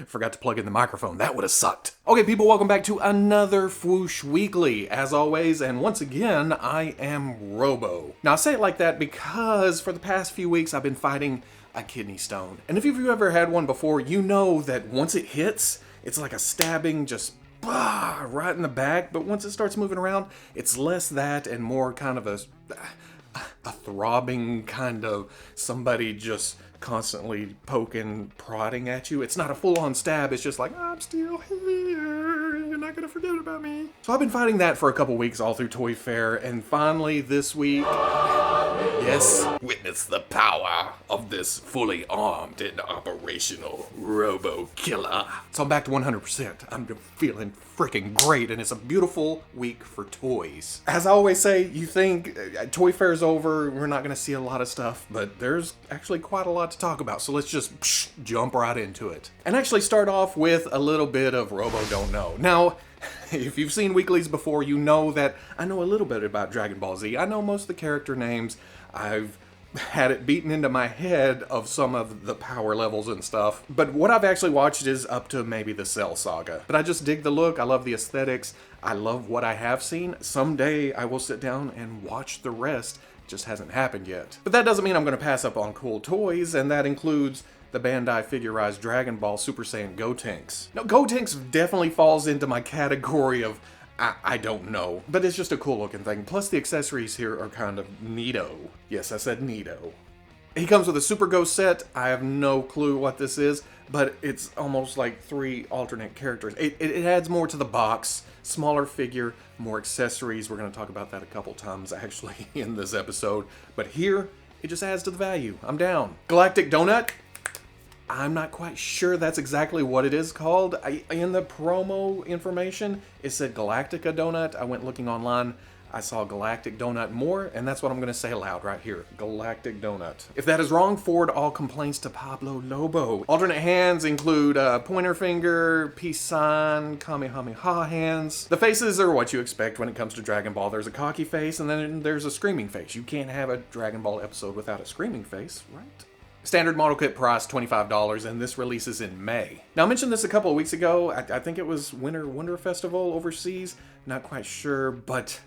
Forgot to plug in the microphone. That would have sucked. Okay, people, welcome back to another Fwoosh Weekly, as always, and once again, I am Robo. Now, I say it like that because for the past few weeks, I've been fighting a kidney stone. And if you've ever had one before, you know that once it hits, it's like a stabbing, just right in the back, but once it starts moving around, it's less that and more kind of a throbbing kind of somebody just constantly poking, prodding at you. It's not a full-on stab, it's just like, I'm still here, you're not gonna forget about me. So I've been fighting that for a couple weeks all through Toy Fair, and finally this week, yes, witness the power of this fully armed and operational Robo-Killer. So I'm back to 100%. I'm feeling freaking great, and it's a beautiful week for toys. As I always say, you think Toy Fair's over, we're not gonna see a lot of stuff, but there's actually quite a lot to talk about, so let's just jump right into it. And actually start off with a little bit of Robo Don't Know. Now, if you've seen weeklies before, you know that I know a little bit about Dragon Ball Z. I know most of the character names. I've had it beaten into my head of some of the power levels and stuff. But what I've actually watched is up to maybe the Cell Saga. But I just dig the look, I love the aesthetics, I love what I have seen. Someday I will sit down and watch the rest. It just hasn't happened yet. But that doesn't mean I'm going to pass up on cool toys, and that includes the Bandai Figuarts Dragon Ball Super Saiyan Gotenks. Now, Gotenks definitely falls into my category of I don't know, but it's just a cool looking thing. Plus the accessories here are kind of neato. Yes, I said neato. He comes with a Super Ghost set. I have no clue what this is, but it's almost like 3 alternate characters. It adds more to the box, smaller figure, more accessories. We're going to talk about that a couple times actually in this episode, but here it just adds to the value. I'm down. Galactic Donut. I'm not quite sure that's exactly what it is called. In the promo information, it said Galactica Donut. I went looking online. I saw Galactic Donut more, and that's what I'm going to say aloud right here. Galactic Donut. If that is wrong, forward all complaints to Pablo Lobo. Alternate hands include pointer finger, peace sign, Kamehameha hands. The faces are what you expect when it comes to Dragon Ball. There's a cocky face, and then there's a screaming face. You can't have a Dragon Ball episode without a screaming face, right? Standard model kit price, $25, and this releases in May. Now, I mentioned this a couple of weeks ago. I think it was Winter Wonder Festival overseas. Not quite sure, but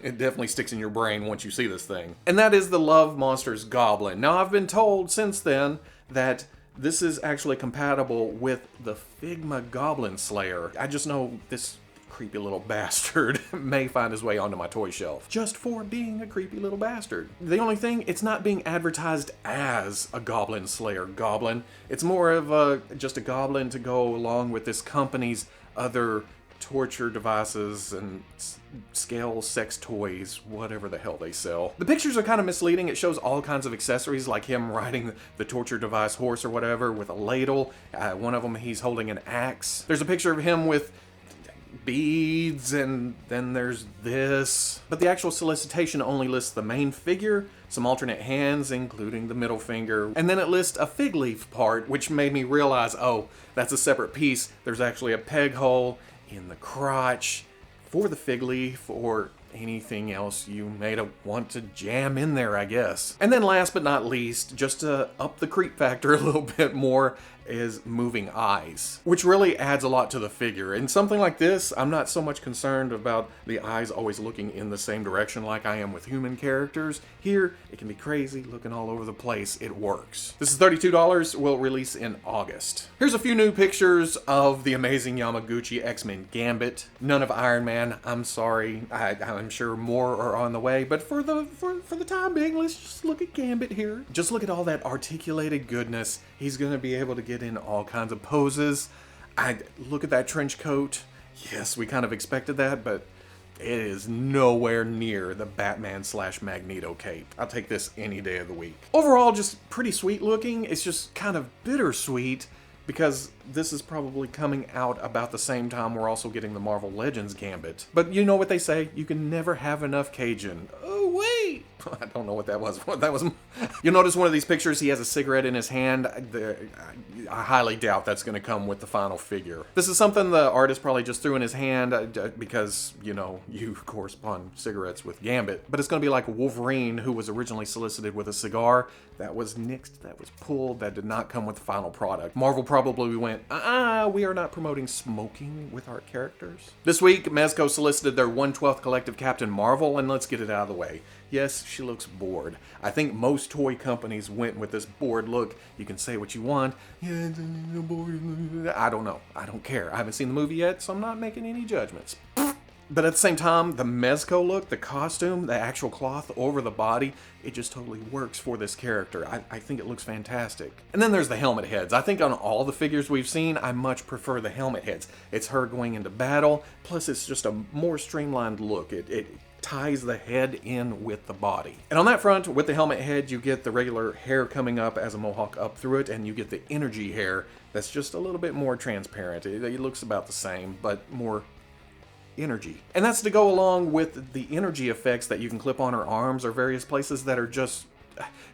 it definitely sticks in your brain once you see this thing. And that is the Love Monsters Goblin. Now, I've been told since then that this is actually compatible with the Figma Goblin Slayer. I just know this creepy little bastard may find his way onto my toy shelf just for being a creepy little bastard. The only thing, it's not being advertised as a Goblin Slayer goblin. It's more of just a goblin to go along with this company's other torture devices and scale sex toys, whatever the hell they sell. The pictures are kind of misleading. It shows all kinds of accessories like him riding the torture device horse or whatever with a ladle. One of them, he's holding an axe. There's a picture of him with beads, and then there's this. But the actual solicitation only lists the main figure, some alternate hands, including the middle finger, and then it lists a fig leaf part, which made me realize, oh, that's a separate piece. There's actually a peg hole in the crotch for the fig leaf, or anything else you may want to jam in there, I guess. And then last but not least, just to up the creep factor a little bit more, is moving eyes, which really adds a lot to the figure. In something like this, I'm not so much concerned about the eyes always looking in the same direction like I am with human characters. Here, it can be crazy, looking all over the place. It works. This is $32, will release in August. Here's a few new pictures of the amazing Yamaguchi X-Men Gambit. None of Iron Man, I'm sorry. I'm sure more are on the way, but for the time being, let's just look at Gambit here. Just look at all that articulated goodness. He's gonna be able to get in all kinds of poses. Look at that trench coat. Yes, we kind of expected that, but It is nowhere near the Batman / Magneto cape. I'll take this any day of the week. Overall, just pretty sweet looking. It's just kind of bittersweet because this is probably coming out about the same time we're also getting the Marvel Legends Gambit. But you know what they say, you can never have enough Cajun. Oh wait! I don't know what that was. You'll notice one of these pictures, he has a cigarette in his hand. I highly doubt that's going to come with the final figure. This is something the artist probably just threw in his hand because, you know, you correspond cigarettes with Gambit. But it's going to be like Wolverine, who was originally solicited with a cigar. That was nixed, that was pulled, that did not come with the final product. Marvel probably went, we are not promoting smoking with our characters. This week, Mezco solicited their 1/12 collective Captain Marvel, and let's get it out of the way. Yes, she looks bored. I think most toy companies went with this bored look. You can say what you want. Yeah, I don't know. I don't care. I haven't seen the movie yet, so I'm not making any judgments. But at the same time, the Mezco look, the costume, the actual cloth over the body, it just totally works for this character. I think it looks fantastic. And then there's the helmet heads. I think on all the figures we've seen, I much prefer the helmet heads. It's her going into battle, plus it's just a more streamlined look. It ties the head in with the body. And on that front, with the helmet head, you get the regular hair coming up as a mohawk up through it, and you get the energy hair that's just a little bit more transparent. It looks about the same, but more energy. And that's to go along with the energy effects that you can clip on her arms or various places that are just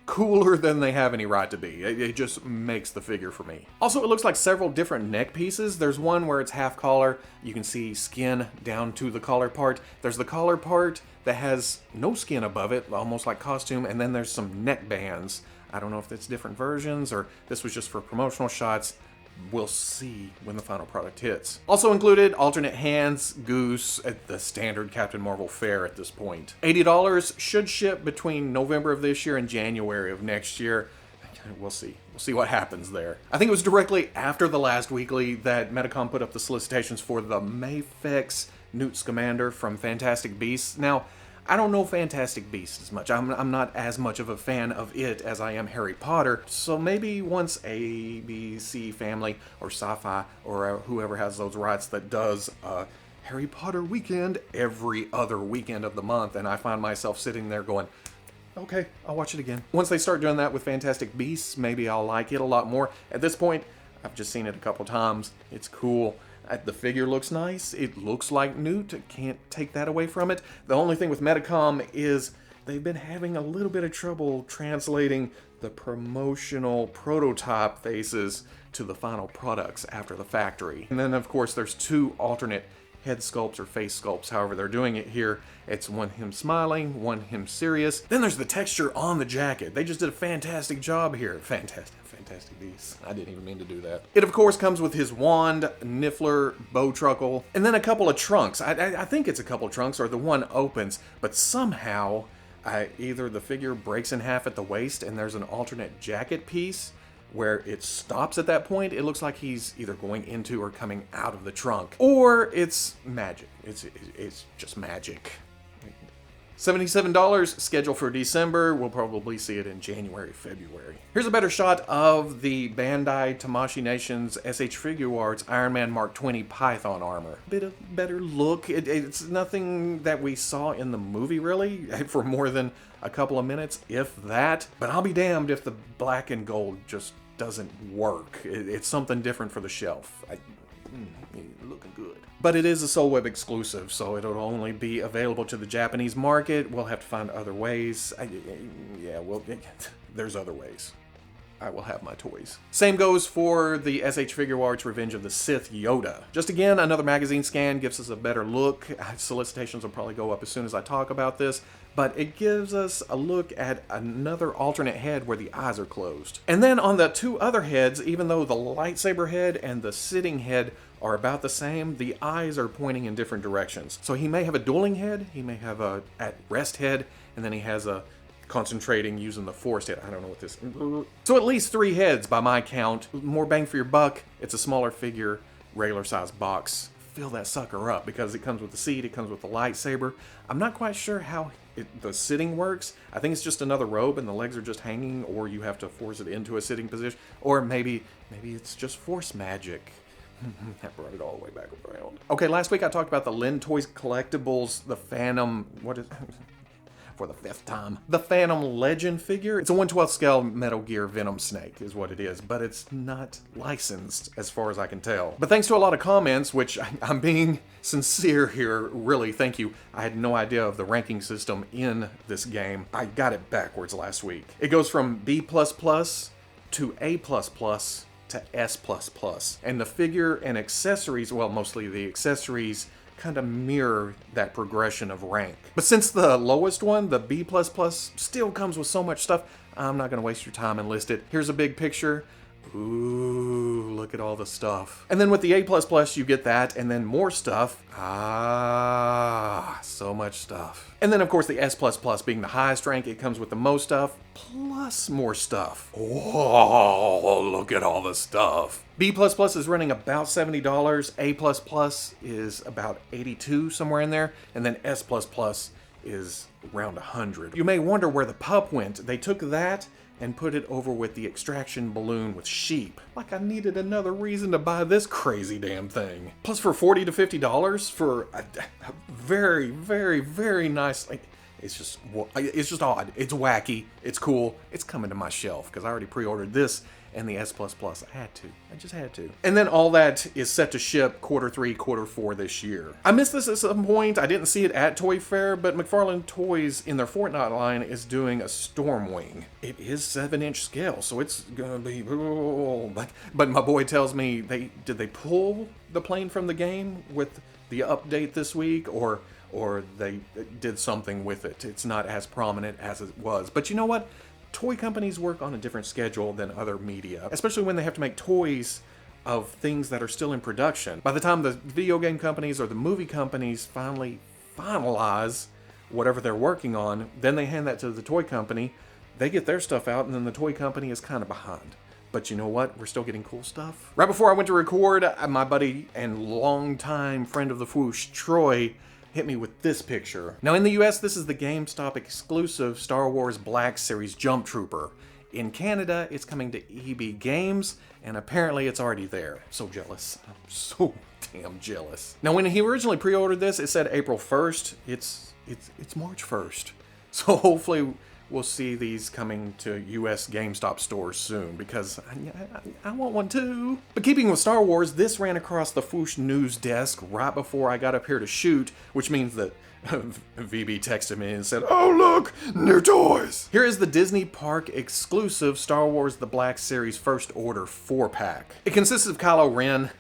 cooler than they have any right to be. It just makes the figure for me. Also, it looks like several different neck pieces. There's one where it's half collar. You can see skin down to the collar part. There's the collar part that has no skin above it, almost like costume, and then there's some neck bands. I don't know if it's different versions or this was just for promotional shots. We'll see when the final product hits. Also included, alternate hands, Goose, at the standard Captain Marvel fare at this point. $80 should ship between November of this year and January of next year. We'll see. We'll see what happens there. I think it was directly after the last weekly that Medicom put up the solicitations for the MAFEX Newt Scamander from Fantastic Beasts. Now, I don't know Fantastic Beasts as much. I'm not as much of a fan of it as I am Harry Potter, so maybe once ABC Family or Sci-Fi or whoever has those rights that does Harry Potter weekend every other weekend of the month, and I find myself sitting there going, okay, I'll watch it again. Once they start doing that with Fantastic Beasts, maybe I'll like it a lot more. At this point, I've just seen it a couple times. It's cool. The figure looks nice. It looks like Newt. Can't take that away from it. The only thing with Medicom is they've been having a little bit of trouble translating the promotional prototype faces to the final products after the factory. And then, of course, there's two alternate head sculpts or face sculpts, however they're doing it here. It's one him smiling, one him serious. Then there's the texture on the jacket. They just did a fantastic job here. Fantastic Beasts. I didn't even mean to do that. It, of course, comes with his wand, niffler, bow truckle, and then a couple of trunks. I think it's a couple of trunks or the one opens, but somehow either the figure breaks in half at the waist and there's an alternate jacket piece where it stops at that point. It looks like he's either going into or coming out of the trunk. Or it's magic. It's just magic. $77 scheduled for December. We'll probably see it in January, February. Here's a better shot of the Bandai Tamashii Nations SH Figuarts Iron Man Mark 20 Python armor. Bit of better look. It's nothing that we saw in the movie really for more than a couple of minutes, if that. But I'll be damned if the black and gold just doesn't work. It's something different for the shelf. Looking good. But it is a Soul Web exclusive, so it'll only be available to the Japanese market. We'll have to find other ways. There's other ways. I will have my toys. Same goes for the SH Figuarts Revenge of the Sith Yoda. Just again, another magazine scan gives us a better look. Solicitations will probably go up as soon as I talk about this, but it gives us a look at another alternate head where the eyes are closed. And then on the two other heads, even though the lightsaber head and the sitting head are about the same, the eyes are pointing in different directions. So he may have a dueling head, he may have a at rest head, and then he has a concentrating using the force head. I don't know what this... So at least 3 heads by my count. More bang for your buck. It's a smaller figure, regular size box. Fill that sucker up because it comes with the seat, it comes with the lightsaber. I'm not quite sure how the sitting works. I think it's just another robe and the legs are just hanging, or you have to force it into a sitting position, or maybe it's just force magic. I brought it all the way back around. Okay, last week I talked about the Lynn Toys Collectibles, the Phantom, what is for the 5th time, the Phantom Legend figure. It's a 1/12 scale Metal Gear Venom Snake is what it is, but it's not licensed as far as I can tell. But thanks to a lot of comments, which I'm being sincere here, really, thank you. I had no idea of the ranking system in this game. I got it backwards last week. It goes from B++ to A++ to S++. And the figure and accessories, well, mostly the accessories, kind of mirror that progression of rank. But since the lowest one, the B++, still comes with so much stuff, I'm not going to waste your time and list it. Here's a big picture. Ooh, look at all the stuff. And then with the A++, you get that, and then more stuff. Ah, so much stuff. And then, of course, the S++ being the highest rank, it comes with the most stuff, plus more stuff. Whoa, look at all the stuff. B++ is running about $70. A++ is about $82, somewhere in there. And then S++ is around $100. You may wonder where the pup went. They took that and put it over with the extraction balloon with sheep. Like I needed another reason to buy this crazy damn thing. Plus for $40 to $50 for a very, very, very nice, like, it's just odd. It's wacky. It's cool. It's coming to my shelf because I already pre-ordered this and the S++. I had to. I just had to. And then all that is set to ship Q3, Q4 this year. I missed this at some point. I didn't see it at Toy Fair, but McFarlane Toys in their Fortnite line is doing a Stormwing. It is 7-inch scale, so it's gonna be... But my boy tells me, did they pull the plane from the game with the update this week, or they did something with it. It's not as prominent as it was. But you know what? Toy companies work on a different schedule than other media, especially when they have to make toys of things that are still in production. By the time the video game companies or the movie companies finally finalize whatever they're working on, then they hand that to the toy company, they get their stuff out, and then the toy company is kind of behind. But you know what? We're still getting cool stuff. Right before I went to record, my buddy and longtime friend of the Fwoosh, Troy, hit me with this picture. Now in the US, this is the GameStop exclusive Star Wars Black Series Jump Trooper. In Canada, it's coming to EB Games, and apparently it's already there. So jealous. I'm so damn jealous. Now when he originally pre-ordered this, it said April 1st. It's March 1st. So hopefully we'll see these coming to US GameStop stores soon, because I want one too. But keeping with Star Wars, this ran across the Fwoosh news desk right before I got up here to shoot, which means that VB texted me and said, "Oh look, new toys!" Here is the Disney Park exclusive Star Wars The Black Series First Order 4-pack. It consists of Kylo Ren.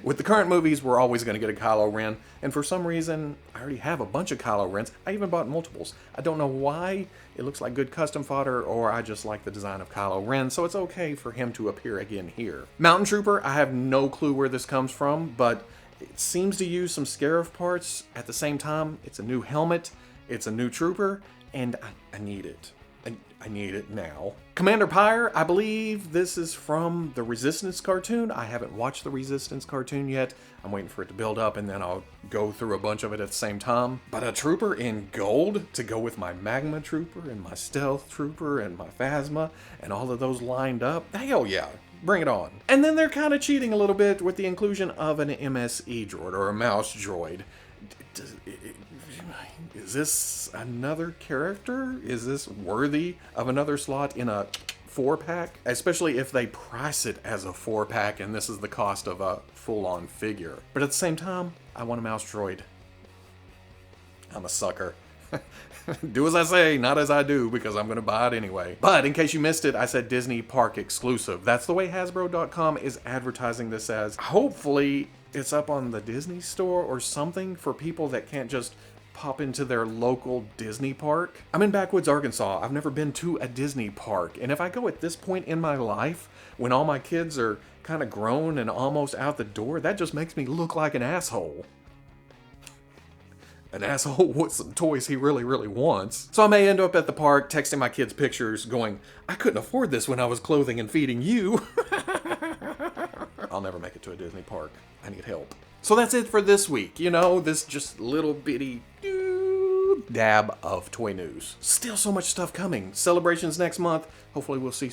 With the current movies, we're always going to get a Kylo Ren, and for some reason, I already have a bunch of Kylo Rens. I even bought multiples. I don't know why. It looks like good custom fodder, or I just like the design of Kylo Ren, so it's okay for him to appear again here. Mountain Trooper, I have no clue where this comes from, but it seems to use some Scarif parts. At the same time, it's a new helmet, it's a new trooper, and I need it. I need it now. Commander Pyre, I believe this is from the Resistance cartoon. I haven't watched the Resistance cartoon yet. I'm waiting for it to build up, and then I'll go through a bunch of it at the same time. But a trooper in gold to go with my Magma Trooper and my Stealth Trooper and my Phasma and all of those lined up. Hell yeah. Bring it on. And then they're kind of cheating a little bit with the inclusion of an MSE droid, or a mouse droid. Is this another character? Is this worthy of another slot in a 4-pack? Especially if they price it as a 4-pack and this is the cost of a full-on figure. But at the same time, I want a mouse droid. I'm a sucker. Do as I say, not as I do, because I'm going to buy it anyway. But in case you missed it, I said Disney Park exclusive. That's the way Hasbro.com is advertising this as. Hopefully, it's up on the Disney store or something for people that can't just pop into their local Disney park. I'm in Backwoods, Arkansas. I've never been to a Disney park. And if I go at this point in my life, when all my kids are kind of grown and almost out the door, that just makes me look like an asshole. An asshole with some toys he really, really wants. So I may end up at the park texting my kids pictures going, "I couldn't afford this when I was clothing and feeding you." I'll never make it to a Disney park. I need help. So that's it for this week. You know, this just little bitty quick dab of toy news. Still so much stuff coming. Celebrations next month. Hopefully we'll see,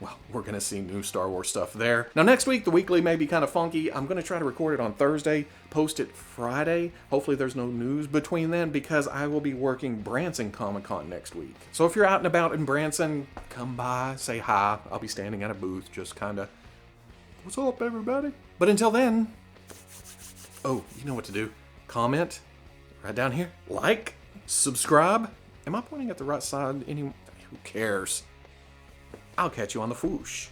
well, we're going to see new Star Wars stuff there. Now next week, the weekly may be kind of funky. I'm going to try to record it on Thursday, post it Friday. Hopefully there's no news between then because I will be working Branson Comic-Con next week. So if you're out and about in Branson, come by, say hi. I'll be standing at a booth, just kind of, what's up everybody? But until then, oh, you know what to do. Comment right down here. Like, subscribe. Am I pointing at the right side? Who cares? I'll catch you on the Fwoosh.